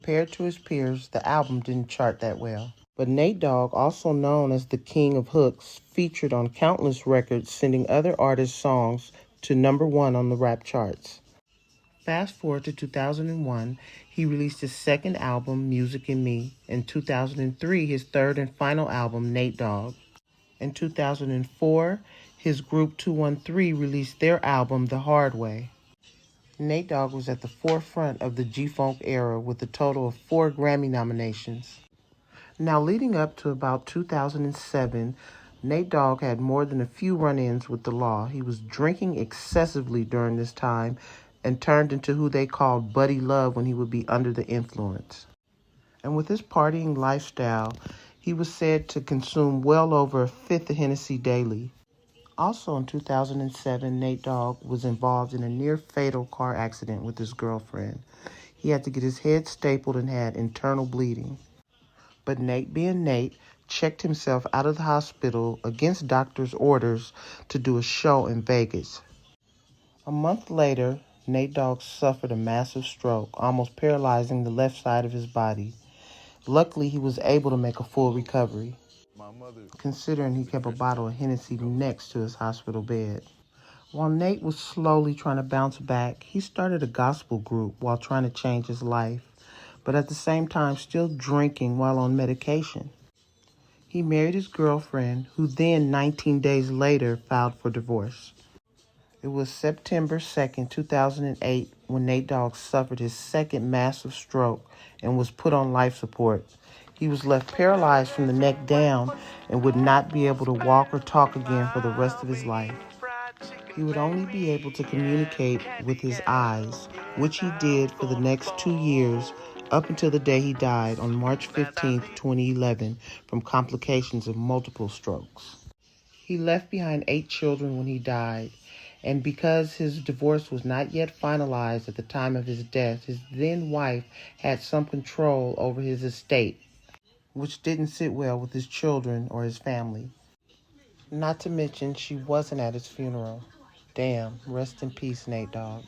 Compared to his peers, the album didn't chart that well. But Nate Dogg, also known as the King of Hooks, featured on countless records, sending other artists' songs to #1 on the rap charts. Fast forward to 2001, he released his second album, Music and Me. In 2003, his third and final album, Nate Dogg. In 2004, his group 213 released their album, The Hard Way. Nate Dogg was at the forefront of the G-Funk era with a total of 4 Grammy nominations. Now, leading up to about 2007, Nate Dogg had more than a few run-ins with the law. He was drinking excessively during this time and turned into who they called Buddy Love when he would be under the influence. And with his partying lifestyle, he was said to consume well over a fifth of Hennessy daily. Also in 2007, Nate Dogg was involved in a near-fatal car accident with his girlfriend. He had to get his head stapled and had internal bleeding. But Nate, being Nate, checked himself out of the hospital against doctors' orders to do a show in Vegas. A month later, Nate Dogg suffered a massive stroke, almost paralyzing the left side of his body. Luckily, he was able to make a full recovery, considering he kept a bottle of Hennessy next to his hospital bed. While Nate was slowly trying to bounce back, he started a gospel group while trying to change his life, but at the same time still drinking while on medication. He married his girlfriend, who then, 19 days later, filed for divorce. It was September 2nd, 2008, when Nate Dogg suffered his second massive stroke and was put on life support. He was left paralyzed from the neck down and would not be able to walk or talk again for the rest of his life. He would only be able to communicate with his eyes, which he did for the next 2 years up until the day he died on March 15, 2011, from complications of multiple strokes. He left behind 8 children when he died, and because his divorce was not yet finalized at the time of his death, his then wife had some control over his estate, which didn't sit well with his children or his family. Not to mention, she wasn't at his funeral. Damn, rest in peace, Nate Dogg.